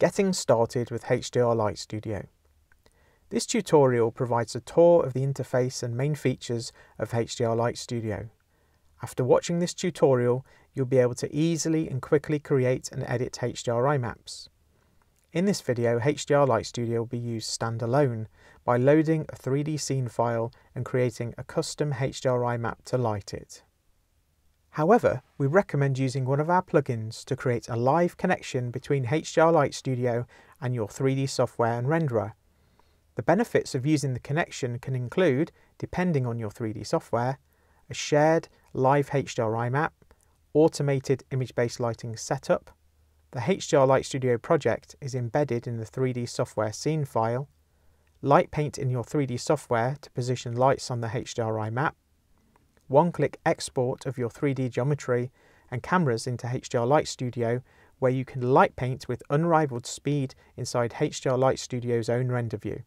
Getting started with HDR Light Studio. This tutorial provides a tour of the interface and main features of HDR Light Studio. After watching this tutorial, you'll be able to easily and quickly create and edit HDRI maps. In this video, HDR Light Studio will be used standalone by loading a 3D scene file and creating a custom HDRI map to light it. However, we recommend using one of our plugins to create a live connection between HDR Light Studio and your 3D software and renderer. The benefits of using the connection can include, depending on your 3D software, a shared live HDRI map, automated image-based lighting setup, the HDR Light Studio project is embedded in the 3D software scene file, light paint in your 3D software to position lights on the HDRI map, one-click export of your 3D geometry and cameras into HDR Light Studio, where you can light paint with unrivaled speed inside HDR Light Studio's own render view.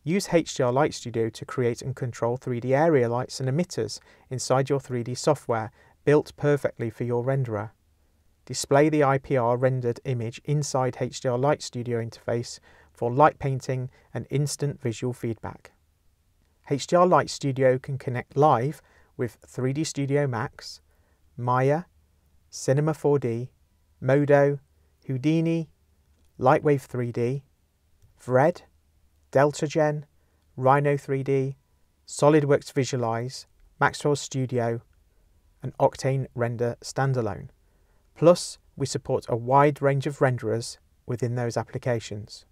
Use HDR Light Studio to create and control 3D area lights and emitters inside your 3D software, built perfectly for your renderer. Display the IPR rendered image inside HDR Light Studio interface for light painting and instant visual feedback. HDR Light Studio can connect live with 3D Studio Max, Maya, Cinema 4D, MODO, Houdini, Lightwave 3D, Vred, DeltaGen, Rhino 3D, SolidWorks Visualize, Maxwell Studio, and Octane Render Standalone. Plus, we support a wide range of renderers within those applications.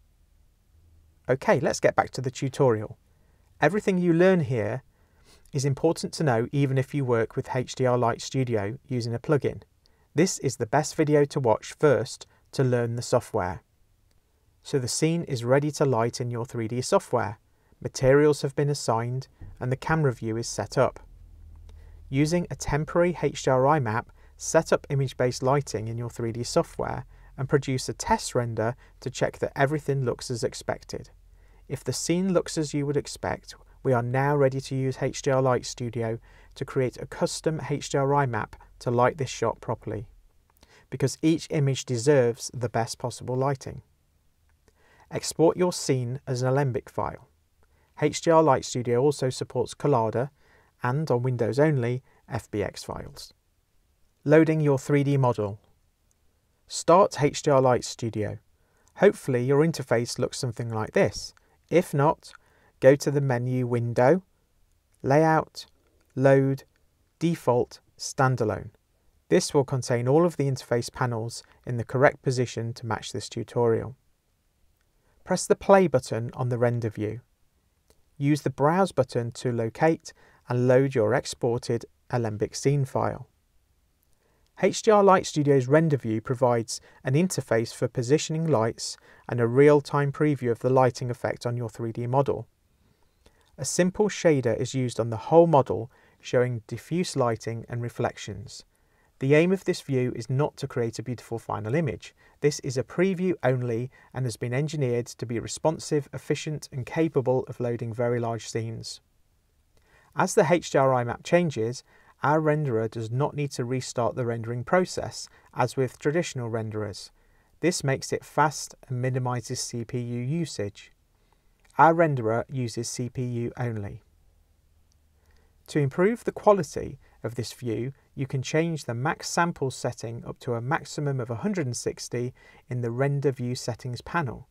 Okay, let's get back to the tutorial. Everything you learn here is important to know even if you work with HDR Light Studio using a plugin. This is the best video to watch first to learn the software. So the scene is ready to light in your 3D software, materials have been assigned, and the camera view is set up. Using a temporary HDRI map, set up image-based lighting in your 3D software and produce a test render to check that everything looks as expected. If the scene looks as you would expect, we are now ready to use HDR Light Studio to create a custom HDRI map to light this shot properly, because each image deserves the best possible lighting. Export your scene as an Alembic file. HDR Light Studio also supports Collada and, on Windows only, FBX files. Loading your 3D model. Start HDR Light Studio. Hopefully your interface looks something like this. If not, go to the menu Window, Layout, Load, Default, Standalone. This will contain all of the interface panels in the correct position to match this tutorial. Press the Play button on the render view. Use the Browse button to locate and load your exported Alembic scene file. HDR Light Studio's render view provides an interface for positioning lights and a real-time preview of the lighting effect on your 3D model. A simple shader is used on the whole model, showing diffuse lighting and reflections. The aim of this view is not to create a beautiful final image. This is a preview only and has been engineered to be responsive, efficient, and capable of loading very large scenes. As the HDRI map changes, our renderer does not need to restart the rendering process, as with traditional renderers. This makes it fast and minimises CPU usage. Our renderer uses CPU only. To improve the quality of this view, you can change the max sample setting up to a maximum of 160 in the Render View Settings panel.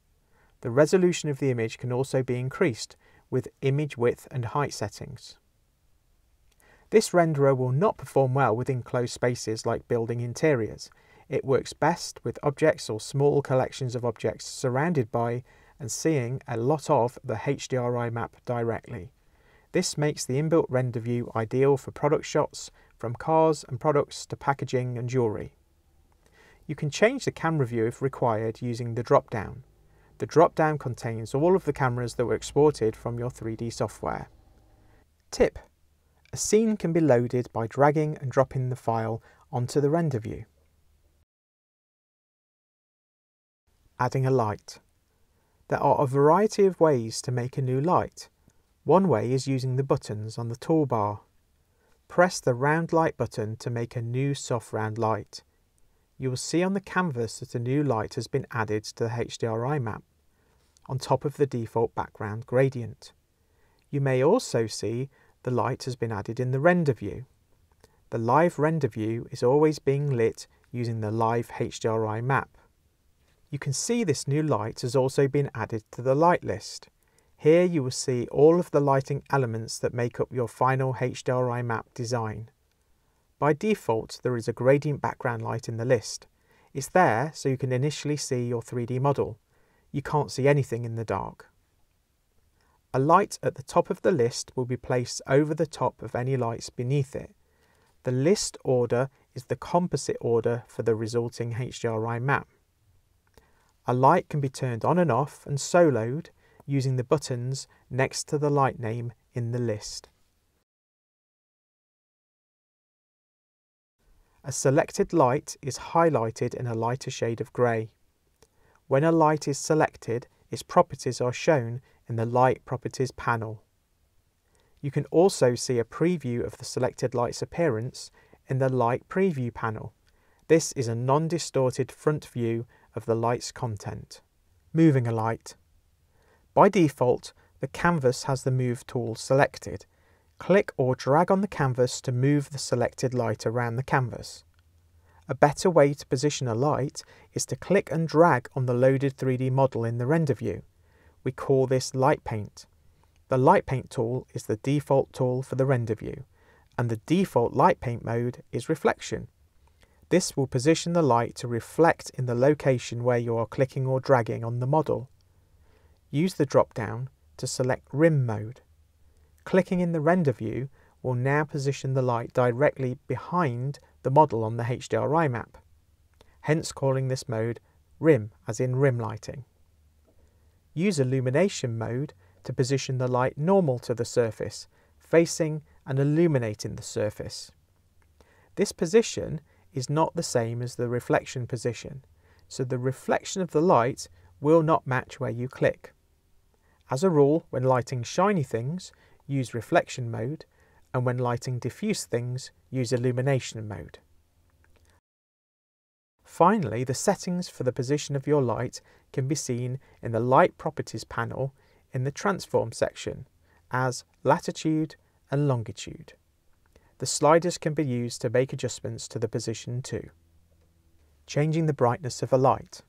The resolution of the image can also be increased with image width and height settings. This renderer will not perform well within closed spaces like building interiors. It works best with objects or small collections of objects surrounded by and seeing a lot of the HDRI map directly. This makes the inbuilt render view ideal for product shots, from cars and products to packaging and jewellery. You can change the camera view if required using the drop-down. The drop-down contains all of the cameras that were exported from your 3D software. Tip: a scene can be loaded by dragging and dropping the file onto the render view. Adding a light. There are a variety of ways to make a new light. One way is using the buttons on the toolbar. Press the round light button to make a new soft round light. you will see on the canvas that a new light has been added to the HDRI map, on top of the default background gradient. You may also see the light has been added in the render view. The live render view is always being lit using the live HDRI map. You can see this new light has also been added to the light list. Here you will see all of the lighting elements that make up your final HDRI map design. By default, there is a gradient background light in the list. It's there so you can initially see your 3D model. You can't see anything in the dark. A light at the top of the list will be placed over the top of any lights beneath it. The list order is the composite order for the resulting HDRI map. A light can be turned on and off and soloed using the buttons next to the light name in the list. A selected light is highlighted in a lighter shade of grey. When a light is selected, its properties are shown in the Light Properties panel. You can also see a preview of the selected light's appearance in the Light Preview panel. This is a non-distorted front view of the light's content. Moving a light. By default, the canvas has the Move tool selected. Click or drag on the canvas to move the selected light around the canvas. A better way to position a light is to click and drag on the loaded 3D model in the render view. We call this Light Paint. The Light Paint tool is the default tool for the render view, and the default Light Paint mode is Reflection. This will position the light to reflect in the location where you are clicking or dragging on the model. Use the drop-down to select Rim mode. Clicking in the render view will now position the light directly behind the model on the HDRI map, hence calling this mode Rim, as in rim lighting. Use Illumination mode to position the light normal to the surface, facing and illuminating the surface. This position is not the same as the reflection position, so the reflection of the light will not match where you click. As a rule, when lighting shiny things, use Reflection mode, and when lighting diffuse things, use Illumination mode. Finally, the settings for the position of your light can be seen in the Light Properties panel in the Transform section as Latitude and Longitude. The sliders can be used to make adjustments to the position too. Changing the brightness of a light.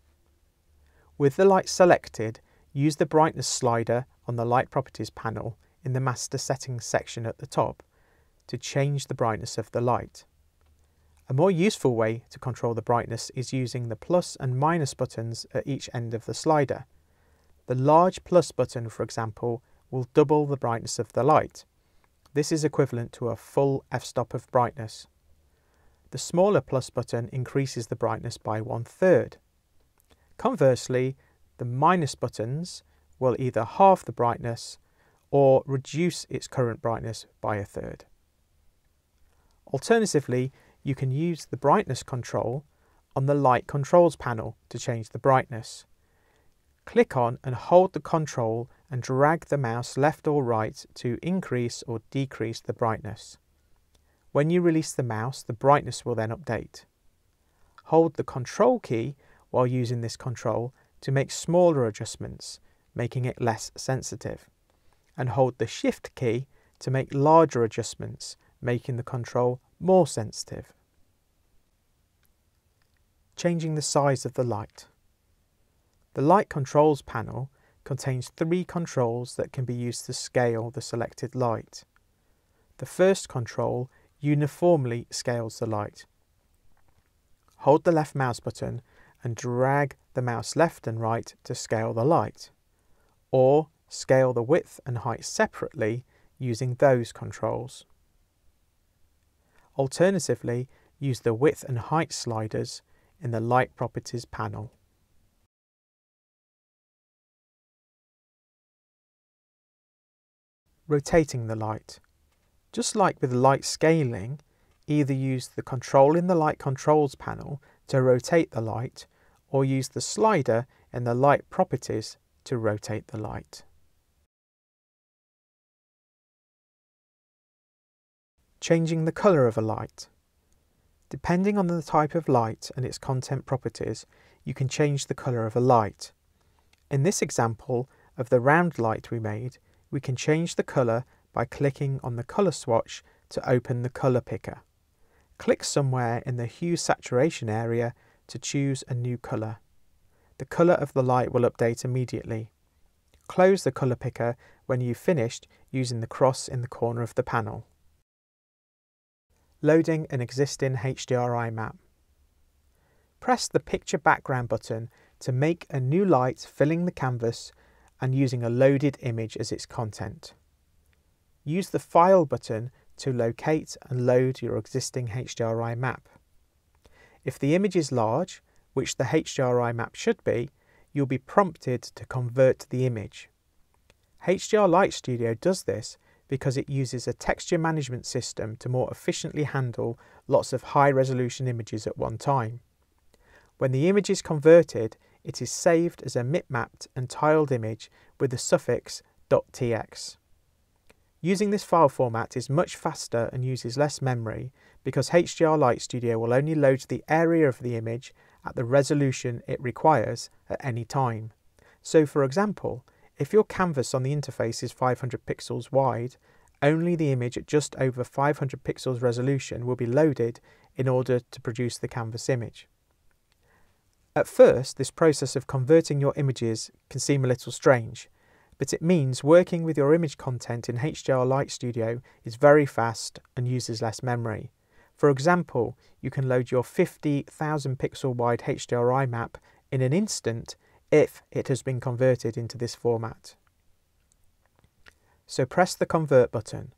With the light selected, use the brightness slider on the Light Properties panel in the Master Settings section at the top to change the brightness of the light. A more useful way to control the brightness is using the plus and minus buttons at each end of the slider. The large plus button, for example, will double the brightness of the light. This is equivalent to a full f-stop of brightness. The smaller plus button increases the brightness by 1/3. Conversely, the minus buttons will either halve the brightness or reduce its current brightness by 1/3. Alternatively, you can use the brightness control on the Light Controls panel to change the brightness. Click on and hold the control and drag the mouse left or right to increase or decrease the brightness. When you release the mouse, the brightness will then update. Hold the Control key while using this control to make smaller adjustments, making it less sensitive, and hold the Shift key to make larger adjustments, making the control more sensitive. Changing the size of the light. The Light Controls panel contains 3 controls that can be used to scale the selected light. The first control uniformly scales the light. Hold the left mouse button and drag the mouse left and right to scale the light, or scale the width and height separately using those controls. Alternatively, use the width and height sliders in the Light Properties panel. Rotating the light. Just like with light scaling, either use the control in the Light Controls panel to rotate the light, or use the slider in the Light Properties to rotate the light. Changing the colour of a light. Depending on the type of light and its content properties, you can change the colour of a light. In this example of the round light we made, we can change the colour by clicking on the colour swatch to open the colour picker. Click somewhere in the hue saturation area to choose a new colour. The colour of the light will update immediately. Close the colour picker when you've finished using the cross in the corner of the panel. Loading an existing HDRI map. Press the Picture Background button to make a new light filling the canvas and using a loaded image as its content. Use the File button to locate and load your existing HDRI map. If the image is large, which the HDRI map should be, you'll be prompted to convert the image. HDR Light Studio does this because it uses a texture management system to more efficiently handle lots of high-resolution images at one time. When the image is converted, it is saved as a mip-mapped and tiled image with the suffix .tx. Using this file format is much faster and uses less memory because HDR Light Studio will only load the area of the image at the resolution it requires at any time. So for example, if your canvas on the interface is 500 pixels wide, only the image at just over 500 pixels resolution will be loaded in order to produce the canvas image. At first, this process of converting your images can seem a little strange, but it means working with your image content in HDR Light Studio is very fast and uses less memory. For example, you can load your 50,000 pixel wide HDRI map in an instant if it has been converted into this format. So press the Convert button.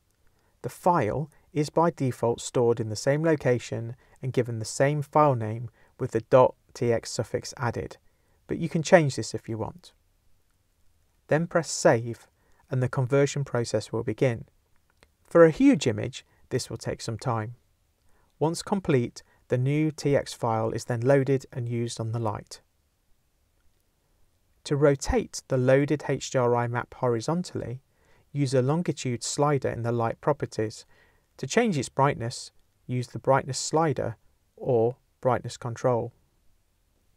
The file is by default stored in the same location and given the same file name with the .tx suffix added, but you can change this if you want. Then press Save and the conversion process will begin. For a huge image, this will take some time. Once complete, the new TX file is then loaded and used on the light. To rotate the loaded HDRI map horizontally, use a longitude slider in the light properties. To change its brightness, use the brightness slider or brightness control.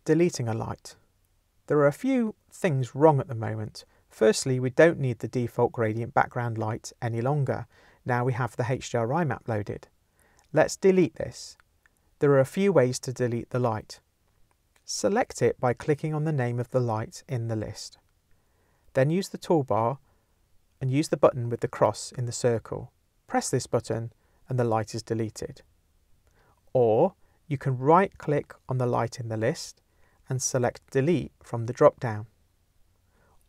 Deleting a light. There are a few things wrong at the moment. Firstly, we don't need the default gradient background light any longer. Now we have the HDRI map loaded. Let's delete this. There are a few ways to delete the light. Select it by clicking on the name of the light in the list. Then use the toolbar and use the button with the cross in the circle. Press this button and the light is deleted. Or you can right-click on the light in the list and select Delete from the drop-down.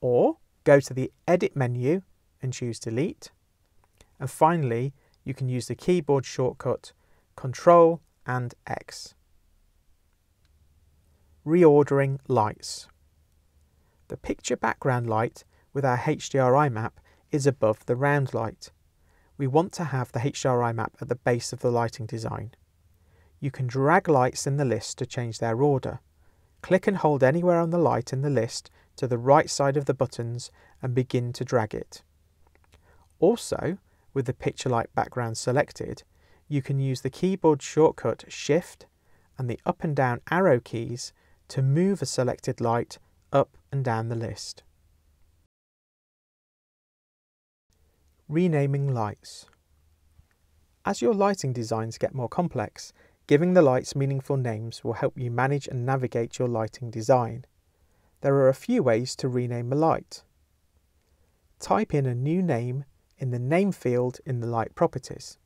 Or go to the Edit menu and choose Delete. And finally, you can use the keyboard shortcut Ctrl and X. Reordering lights. The picture background light with our HDRI map is above the round light. We want to have the HDRI map at the base of the lighting design. You can drag lights in the list to change their order. Click and hold anywhere on the light in the list to the right side of the buttons and begin to drag it. Also, with the picture light background selected, you can use the keyboard shortcut Shift and the up and down arrow keys to move a selected light up and down the list. Renaming lights. As your lighting designs get more complex, giving the lights meaningful names will help you manage and navigate your lighting design. There are a few ways to rename a light. Type in a new name in the name field in the light properties.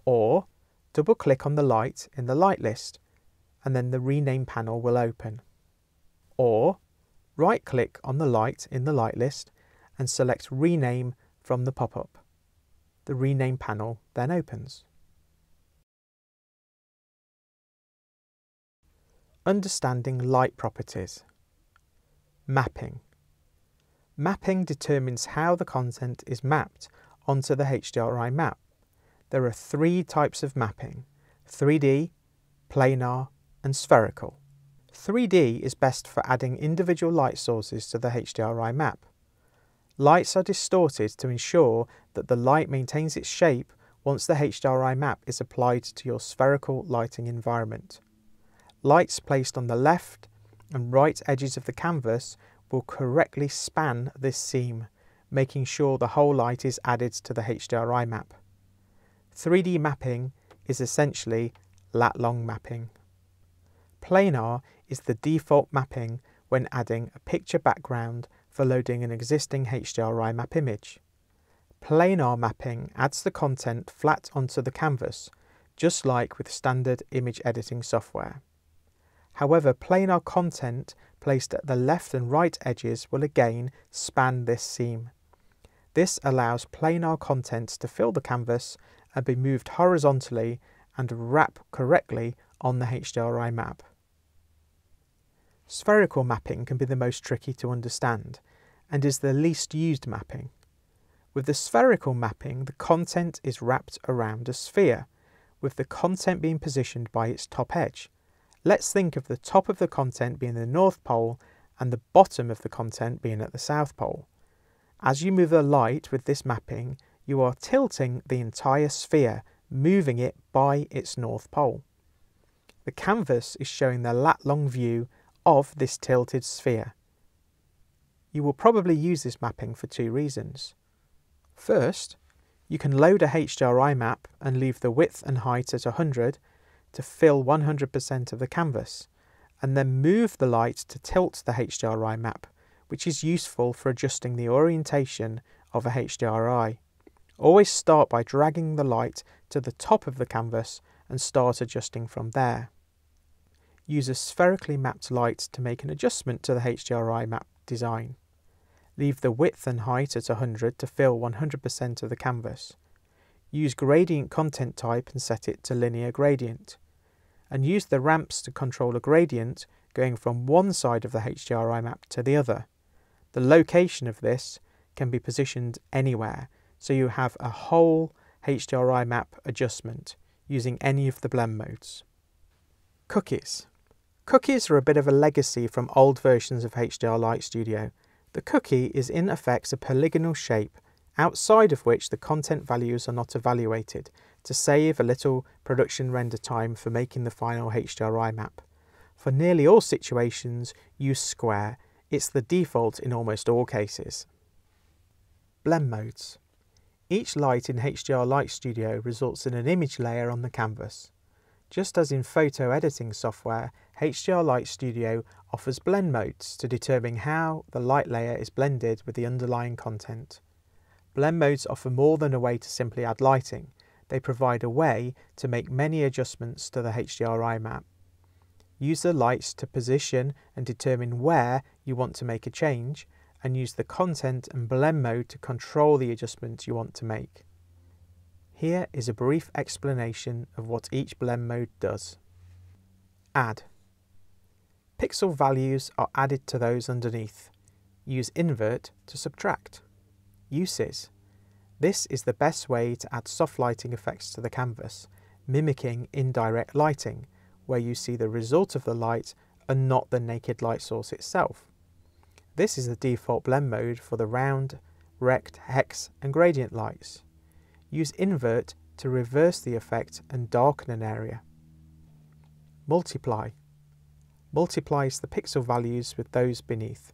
Or double-click on the light in the light list and then the rename panel will open. Or right-click on the light in the light list and select Rename from the pop-up. The rename panel then opens. Understanding light properties. Mapping. Mapping determines how the content is mapped onto the HDRI map. There are three types of mapping: 3D, planar, and spherical. 3D is best for adding individual light sources to the HDRI map. Lights are distorted to ensure that the light maintains its shape once the HDRI map is applied to your spherical lighting environment. Lights placed on the left and right edges of the canvas will correctly span this seam, making sure the whole light is added to the HDRI map. 3D mapping is essentially lat-long mapping. Planar is the default mapping when adding a picture background for loading an existing HDRI map image. Planar mapping adds the content flat onto the canvas, just like with standard image editing software. However, planar content placed at the left and right edges will again span this seam. This allows planar content to fill the canvas and be moved horizontally and wrap correctly on the HDRI map. Spherical mapping can be the most tricky to understand and is the least used mapping. With the spherical mapping, the content is wrapped around a sphere, with the content being positioned by its top edge. Let's think of the top of the content being the North Pole and the bottom of the content being at the South Pole. As you move the light with this mapping, you are tilting the entire sphere, moving it by its North Pole. The canvas is showing the lat-long view of this tilted sphere. You will probably use this mapping for two reasons. First, you can load a HDRI map and leave the width and height at 100 to fill 100% of the canvas, and then move the light to tilt the HDRI map, which is useful for adjusting the orientation of a HDRI. Always start by dragging the light to the top of the canvas and start adjusting from there. Use a spherically mapped light to make an adjustment to the HDRI map design. Leave the width and height at 100 to fill 100% of the canvas. Use gradient content type and set it to linear gradient. And use the ramps to control a gradient going from one side of the HDRI map to the other. The location of this can be positioned anywhere, so you have a whole HDRI map adjustment using any of the blend modes. Cookies. Cookies are a bit of a legacy from old versions of HDR Light Studio. The cookie is in effect a polygonal shape outside of which the content values are not evaluated to save a little production render time for making the final HDRI map. For nearly all situations, use square. It's the default in almost all cases. Blend modes. Each light in HDR Light Studio results in an image layer on the canvas. Just as in photo editing software, HDR Light Studio offers blend modes to determine how the light layer is blended with the underlying content. Blend modes offer more than a way to simply add lighting. They provide a way to make many adjustments to the HDRI map. Use the lights to position and determine where you want to make a change, and use the content and blend mode to control the adjustments you want to make. Here is a brief explanation of what each blend mode does. Add. Pixel values are added to those underneath. Use invert to subtract. Uses. This is the best way to add soft lighting effects to the canvas, mimicking indirect lighting, where you see the result of the light and not the naked light source itself. This is the default blend mode for the round, rect, hex and gradient lights. Use invert to reverse the effect and darken an area. Multiply. Multiplies the pixel values with those beneath.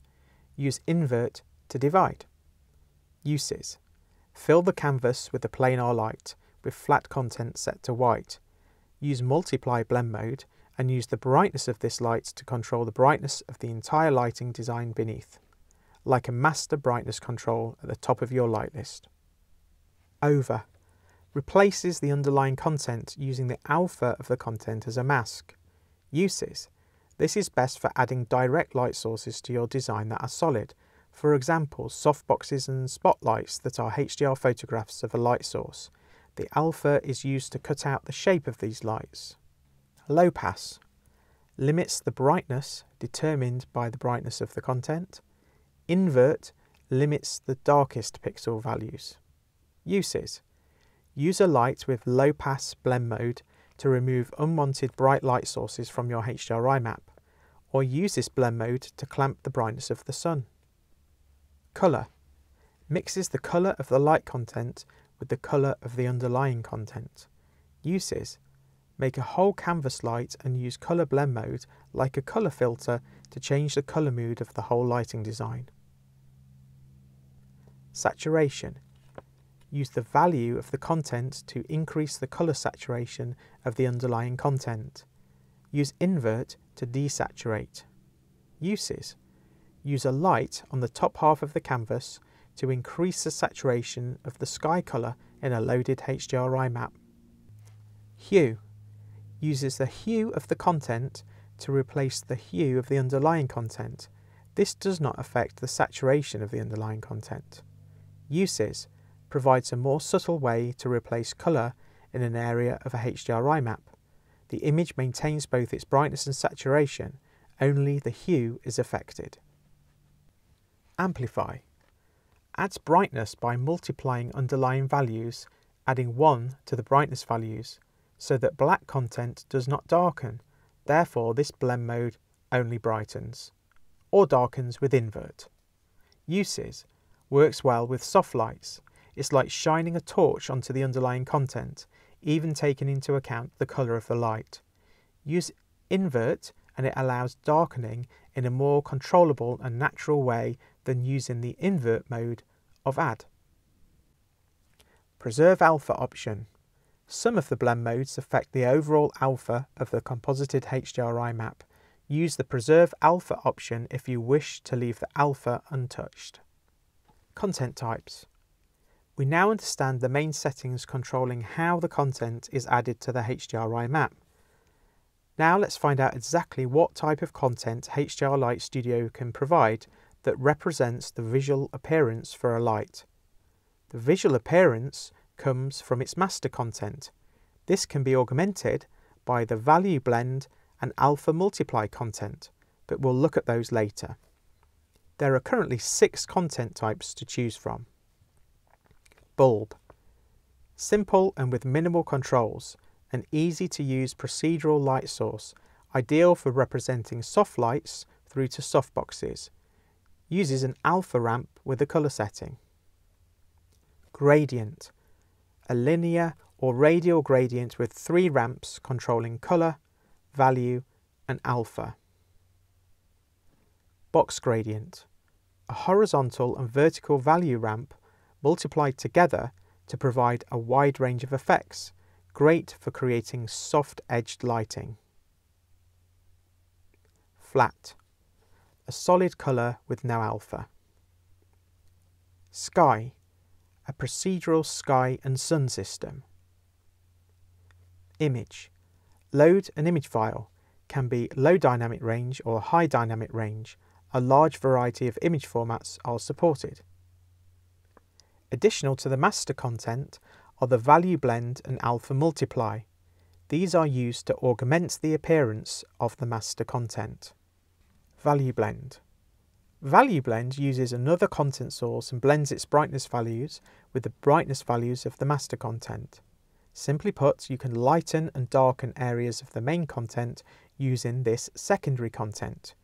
Use invert to divide. Uses. Fill the canvas with a planar light with flat content set to white. Use multiply blend mode and use the brightness of this light to control the brightness of the entire lighting design beneath, like a master brightness control at the top of your light list. Over. Replaces the underlying content using the alpha of the content as a mask. Uses. This is best for adding direct light sources to your design that are solid. For example, softboxes and spotlights that are HDR photographs of a light source. The alpha is used to cut out the shape of these lights. Low pass. Limits the brightness determined by the brightness of the content. Invert limits the darkest pixel values. Uses. Use a light with low pass blend mode to remove unwanted bright light sources from your HDRI map, or use this blend mode to clamp the brightness of the sun. Colour. Mixes the colour of the light content with the colour of the underlying content. Uses: make a whole canvas light and use colour blend mode like a colour filter to change the colour mood of the whole lighting design. Saturation: use the value of the content to increase the colour saturation of the underlying content. Use invert to desaturate. Uses: use a light on the top half of the canvas to increase the saturation of the sky colour in a loaded HDRI map. Hue: uses the hue of the content to replace the hue of the underlying content. This does not affect the saturation of the underlying content. Uses: provides a more subtle way to replace colour in an area of a HDRI map. The image maintains both its brightness and saturation, only the hue is affected. Amplify: adds brightness by multiplying underlying values, adding 1 to the brightness values, so that black content does not darken. Therefore, this blend mode only brightens, or darkens with invert. Uses: works well with soft lights. It's like shining a torch onto the underlying content, even taking into account the colour of the light. Use invert and it allows darkening in a more controllable and natural way than using the invert mode of add. Preserve alpha option. Some of the blend modes affect the overall alpha of the composited HDRI map. Use the preserve alpha option if you wish to leave the alpha untouched. Content types. We now understand the main settings controlling how the content is added to the HDRI map. Now let's find out exactly what type of content HDR Light Studio can provide that represents the visual appearance for a light. The visual appearance comes from its master content. This can be augmented by the value blend and alpha multiply content, but we'll look at those later. There are currently 6 content types to choose from. Bulb. Simple and with minimal controls, an easy to use procedural light source, ideal for representing soft lights through to softboxes. Uses an alpha ramp with a colour setting. Gradient. A linear or radial gradient with 3 ramps controlling colour, value and alpha. Box gradient. A horizontal and vertical value ramp multiplied together to provide a wide range of effects, great for creating soft-edged lighting. Flat. A solid colour with no alpha. Sky. A procedural sky and sun system. Image. Load an image file. Can be low dynamic range or high dynamic range. A large variety of image formats are supported. Additional to the master content are the value blend and alpha multiply. These are used to augment the appearance of the master content. Value blend. Value blend uses another content source and blends its brightness values with the brightness values of the master content. Simply put, you can lighten and darken areas of the main content using this secondary content.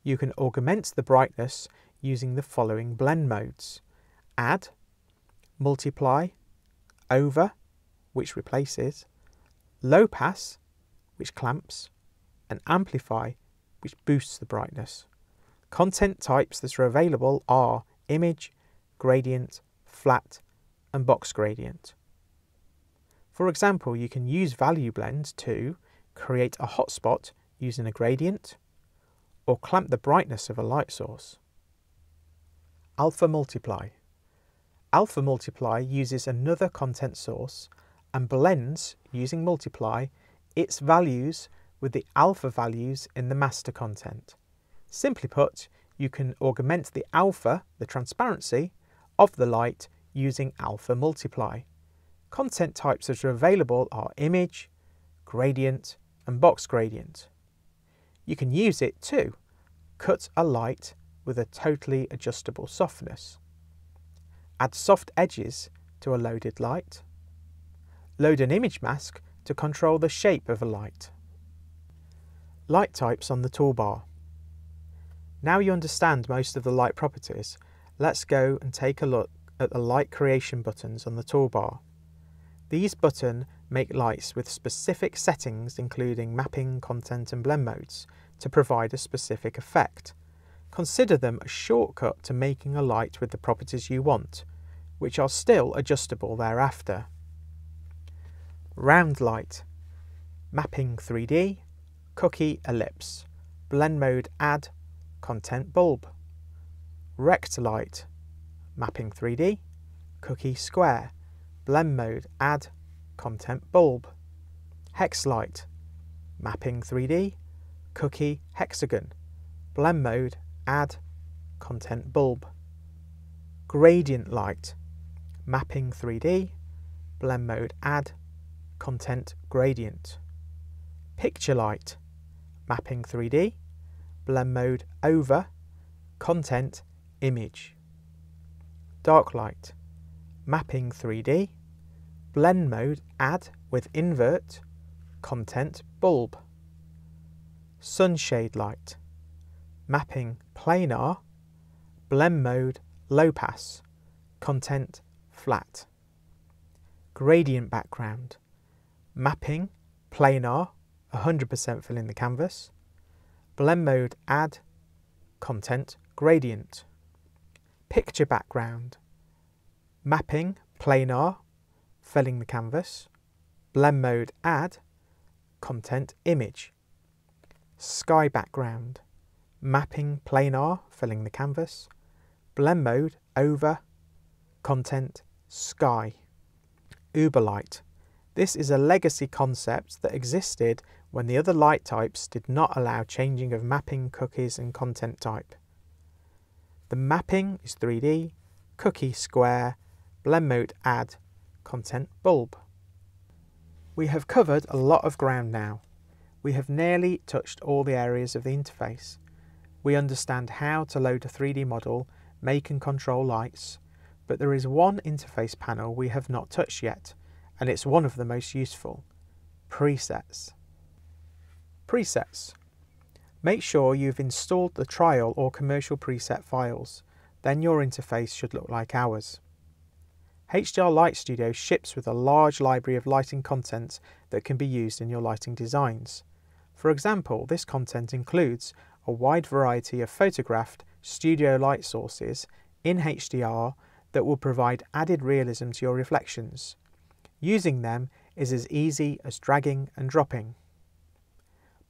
You can augment the brightness using the following blend modes: add, multiply, over, which replaces, low pass, which clamps, and amplify, which boosts the brightness. Content types that are available are image, gradient, flat, and box gradient. For example, you can use value blend to create a hotspot using a gradient, or clamp the brightness of a light source. Alpha multiply. Alpha multiply uses another content source and blends, using multiply, its values with the alpha values in the master content. Simply put, you can augment the alpha, the transparency, of the light using alpha multiply. Content types that are available are image, gradient, and box gradient. You can use it to cut a light with a totally adjustable softness, add soft edges to a loaded light, load an image mask to control the shape of a light. Light types on the toolbar. Now you understand most of the light properties, let's go and take a look at the light creation buttons on the toolbar. These buttons make lights with specific settings including mapping, content and blend modes to provide a specific effect. Consider them a shortcut to making a light with the properties you want, which are still adjustable thereafter. Round light, mapping 3D, cookie ellipse, blend mode add, content bulb. Rect light, mapping 3D, cookie square, blend mode add, content bulb. Hex light, mapping 3D, cookie hexagon, blend mode add, content bulb. Gradient light, mapping 3D, blend mode add, content gradient. Picture light, mapping 3D, blend mode over, content image. Dark light, mapping 3D, blend mode add with invert, content bulb. Sunshade light, mapping planar, blend mode low pass, content flat. Gradient background, mapping planar 100% filling the canvas, blend mode add, content gradient. Picture background, mapping planar filling the canvas, blend mode add, content image. Sky background, mapping planar filling the canvas, blend mode over, content sky. Uber light. This is a legacy concept that existed when the other light types did not allow changing of mapping, cookies and content type. The mapping is 3D, cookie square, blend mode add, content bulb. We have covered a lot of ground now. We have nearly touched all the areas of the interface. We understand how to load a 3D model, make and control lights, but there is one interface panel we have not touched yet, and it's one of the most useful: presets. Presets. Make sure you've installed the trial or commercial preset files, then your interface should look like ours. HDR Light Studio ships with a large library of lighting content that can be used in your lighting designs. For example, this content includes a wide variety of photographed studio light sources in HDR that will provide added realism to your reflections. Using them is as easy as dragging and dropping.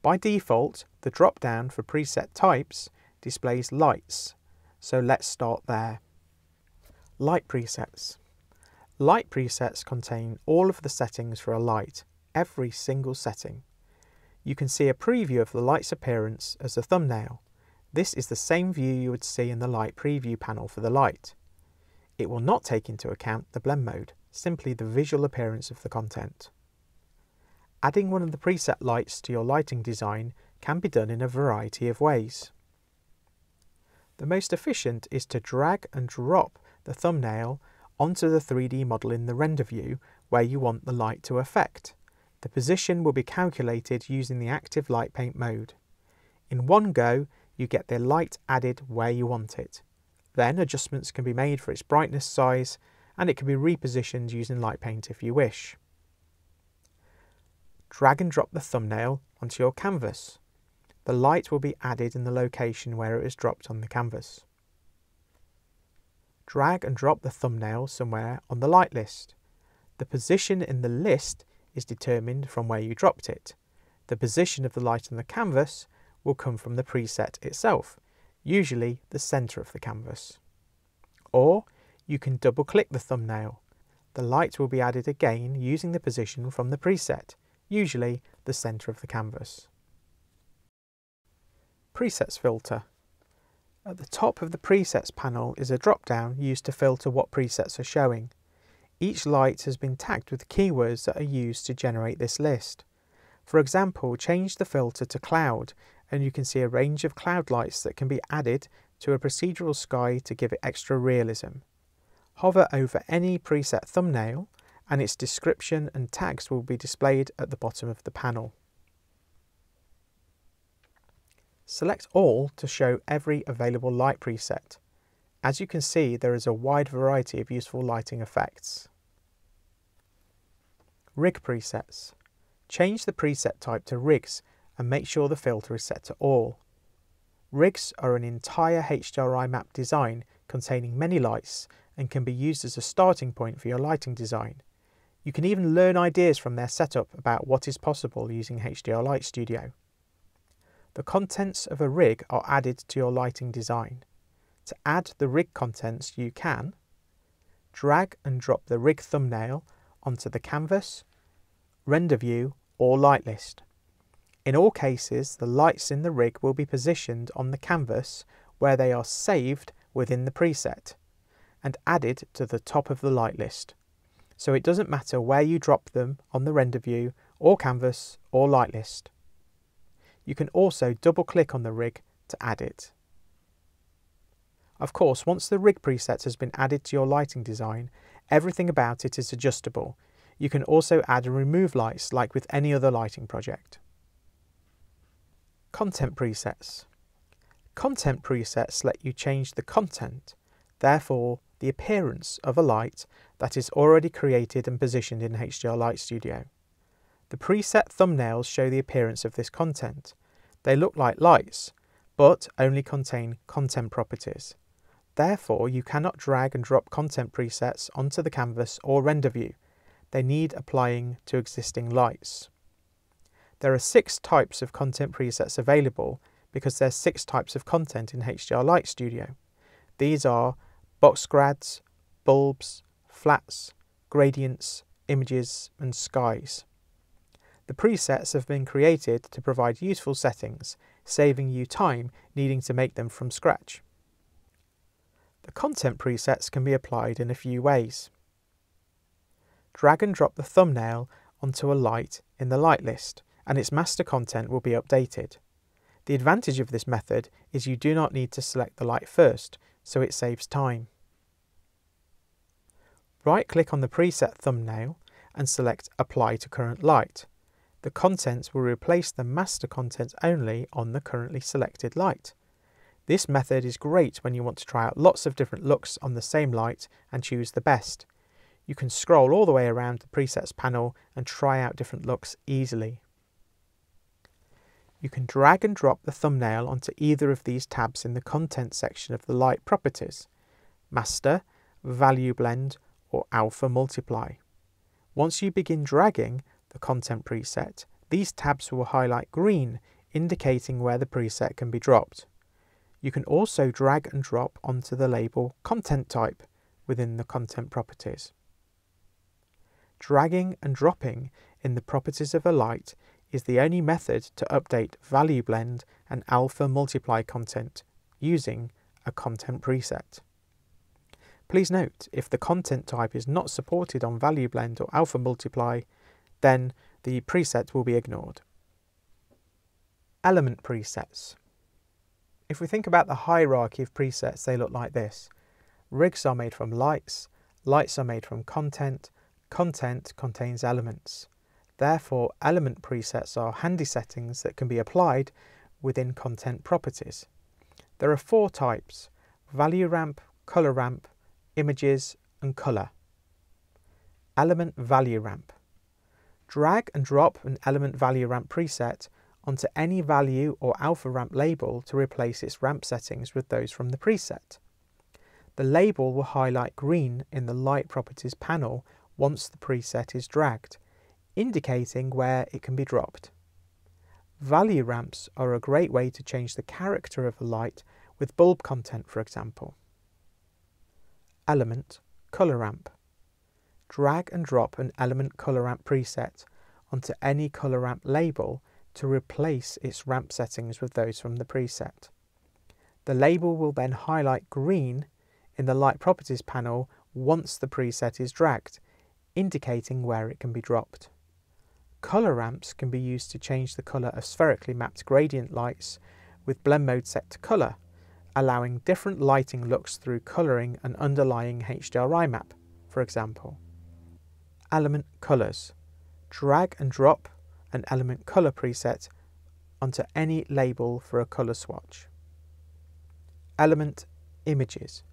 By default, the drop-down for preset types displays lights, so let's start there. Light presets. Light presets contain all of the settings for a light, every single setting. You can see a preview of the light's appearance as a thumbnail. This is the same view you would see in the light preview panel for the light. It will not take into account the blend mode, simply the visual appearance of the content. Adding one of the preset lights to your lighting design can be done in a variety of ways. The most efficient is to drag and drop the thumbnail onto the 3D model in the render view where you want the light to affect. The position will be calculated using the active light paint mode. In one go, you get the light added where you want it. Then adjustments can be made for its brightness, size, and it can be repositioned using light paint if you wish. Drag and drop the thumbnail onto your canvas. The light will be added in the location where it is dropped on the canvas. Drag and drop the thumbnail somewhere on the light list. The position in the list is determined from where you dropped it. The position of the light on the canvas will come from the preset itself, usually the centre of the canvas. Or you can double click the thumbnail. The light will be added again using the position from the preset, usually the centre of the canvas. Presets filter. At the top of the presets panel is a drop-down used to filter what presets are showing. Each light has been tagged with keywords that are used to generate this list. For example, change the filter to cloud and you can see a range of cloud lights that can be added to a procedural sky to give it extra realism. Hover over any preset thumbnail and its description and tags will be displayed at the bottom of the panel. Select all to show every available light preset. As you can see, there is a wide variety of useful lighting effects. Rig presets. Change the preset type to rigs and make sure the filter is set to all. Rigs are an entire HDRI map design containing many lights and can be used as a starting point for your lighting design. You can even learn ideas from their setup about what is possible using HDR Light Studio. The contents of a rig are added to your lighting design. To add the rig contents, you can drag and drop the rig thumbnail onto the canvas, render view or light list. In all cases, the lights in the rig will be positioned on the canvas where they are saved within the preset and added to the top of the light list. So it doesn't matter where you drop them on the render view or canvas or light list. You can also double click on the rig to add it. Of course, once the rig preset has been added to your lighting design, everything about it is adjustable. You can also add and remove lights like with any other lighting project. Content presets. Content presets let you change the content, therefore the appearance of a light that is already created and positioned in HDR Light Studio. The preset thumbnails show the appearance of this content. They look like lights, but only contain content properties. Therefore, you cannot drag and drop content presets onto the canvas or render view. They need applying to existing lights. There are 6 types of content presets available because there's 6 types of content in HDR Light Studio. These are box grads, bulbs, flats, gradients, images and skies. The presets have been created to provide useful settings, saving you time needing to make them from scratch. The content presets can be applied in a few ways. Drag and drop the thumbnail onto a light in the light list and its master content will be updated. The advantage of this method is you do not need to select the light first, so it saves time. Right-click on the preset thumbnail and select Apply to Current Light. The contents will replace the master content only on the currently selected light. This method is great when you want to try out lots of different looks on the same light and choose the best. You can scroll all the way around the presets panel and try out different looks easily. You can drag and drop the thumbnail onto either of these tabs in the content section of the light properties: Master, Value Blend or Alpha Multiply. Once you begin dragging the content preset, these tabs will highlight green, indicating where the preset can be dropped. You can also drag and drop onto the label Content Type within the content properties. Dragging and dropping in the properties of a light is the only method to update Value Blend and Alpha Multiply content using a content preset. Please note, if the content type is not supported on Value Blend or Alpha Multiply, then the preset will be ignored. Element presets. If we think about the hierarchy of presets, they look like this. Rigs are made from lights, lights are made from content, content contains elements. Therefore, element presets are handy settings that can be applied within content properties. There are 4 types: value ramp, color ramp, images and color. Element value ramp. Drag and drop an element value ramp preset onto any value or alpha ramp label to replace its ramp settings with those from the preset. The label will highlight green in the light properties panel once the preset is dragged, indicating where it can be dropped. Value ramps are a great way to change the character of a light with bulb content, for example. Element color ramp. Drag and drop an element color ramp preset onto any color ramp label to replace its ramp settings with those from the preset. The label will then highlight green in the light properties panel once the preset is dragged, indicating where it can be dropped. Color ramps can be used to change the color of spherically mapped gradient lights with blend mode set to color, allowing different lighting looks through coloring an underlying HDRI map, for example. Element colors. Drag and drop an element color preset onto any label for a color swatch. Element images.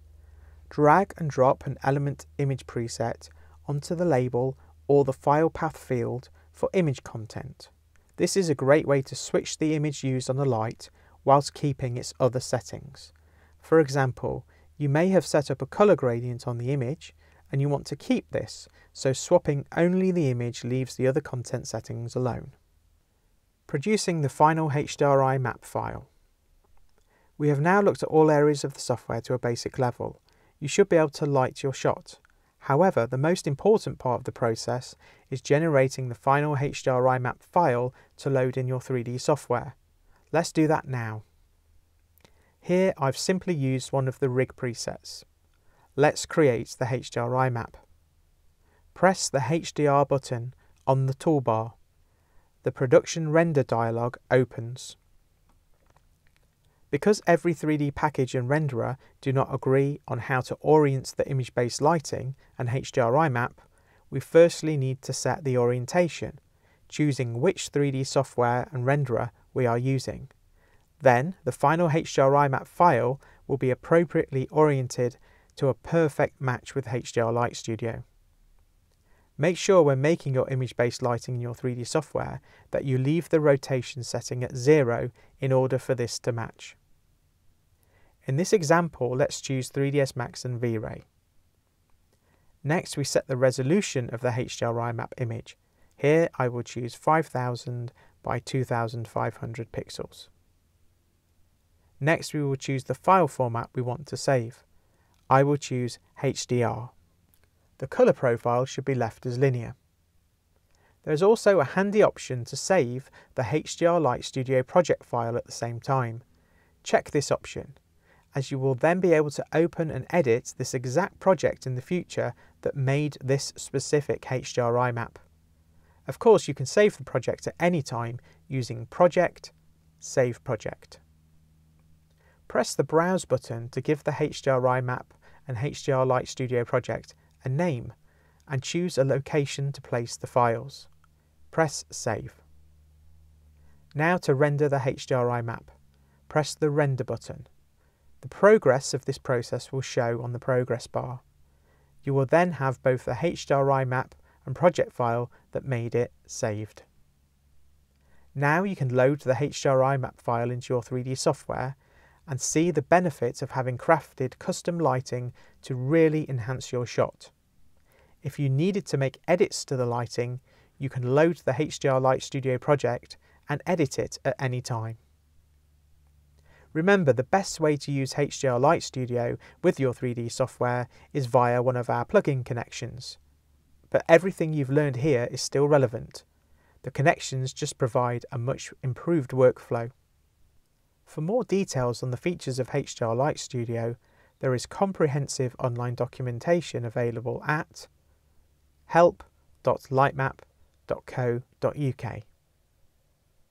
Drag and drop an element image preset onto the label or the file path field for image content. This is a great way to switch the image used on a light whilst keeping its other settings. For example, you may have set up a colour gradient on the image and you want to keep this, so swapping only the image leaves the other content settings alone. Producing the final HDRI map file. We have now looked at all areas of the software to a basic level. You should be able to light your shot. However, the most important part of the process is generating the final HDRI map file to load in your 3D software. Let's do that now. Here I've simply used one of the rig presets. Let's create the HDRI map. Press the HDR button on the toolbar. The production render dialog opens. Because every 3D package and renderer do not agree on how to orient the image-based lighting and HDRI map, we firstly need to set the orientation, choosing which 3D software and renderer we are using. Then the final HDRI map file will be appropriately oriented to a perfect match with HDR Light Studio. Make sure when making your image-based lighting in your 3D software that you leave the rotation setting at 0 in order for this to match. In this example, let's choose 3ds Max and V-Ray. Next, we set the resolution of the HDRI map image. Here I will choose 5000 by 2500 pixels. Next, we will choose the file format we want to save. I will choose HDR. The colour profile should be left as linear. There is also a handy option to save the HDR Light Studio project file at the same time. Check this option, as you will then be able to open and edit this exact project in the future that made this specific HDRI map. Of course, you can save the project at any time using Project, Save Project. Press the Browse button to give the HDRI map and HDR Light Studio project a name and choose a location to place the files. Press Save. Now to render the HDRI map, press the Render button. The progress of this process will show on the progress bar. You will then have both the HDRI map and project file that made it saved. Now you can load the HDRI map file into your 3D software and see the benefit of having crafted custom lighting to really enhance your shot. If you needed to make edits to the lighting, you can load the HDR Light Studio project and edit it at any time. Remember, the best way to use HDR Light Studio with your 3D software is via one of our plugin connections. But everything you've learned here is still relevant. The connections just provide a much improved workflow. For more details on the features of HDR Light Studio, there is comprehensive online documentation available at help.lightmap.co.uk.